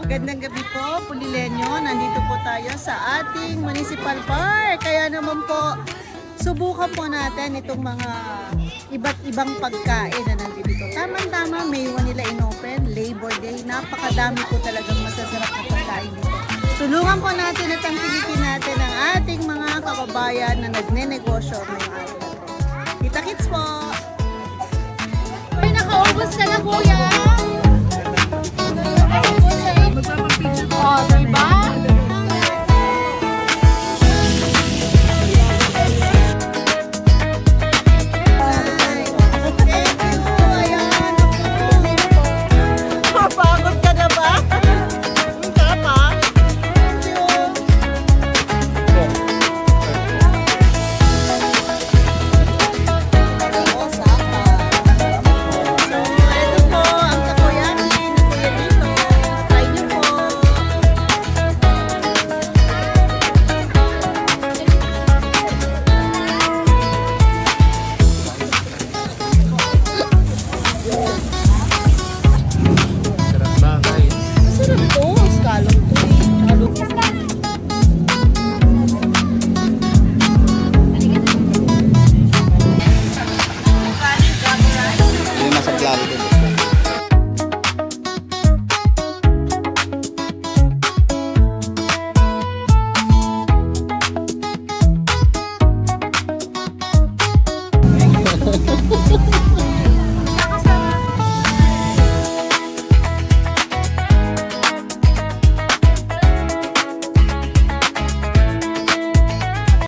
Magandang gabi po, Pulilenyo. Nandito po tayo sa ating municipal park. Kaya naman po, subukan po natin itong mga iba't ibang pagkain na nandito. Tama-tama, May 1 nila in-open, Labor Day. Napakadami po talagang masasarap na pagkain dito. Tulungan po natin at tangkilikin natin ang ating mga kababayan na nagne-negosyo ngayong araw na ito. Kita kits po! Ay, nakaubos ka na, kuya!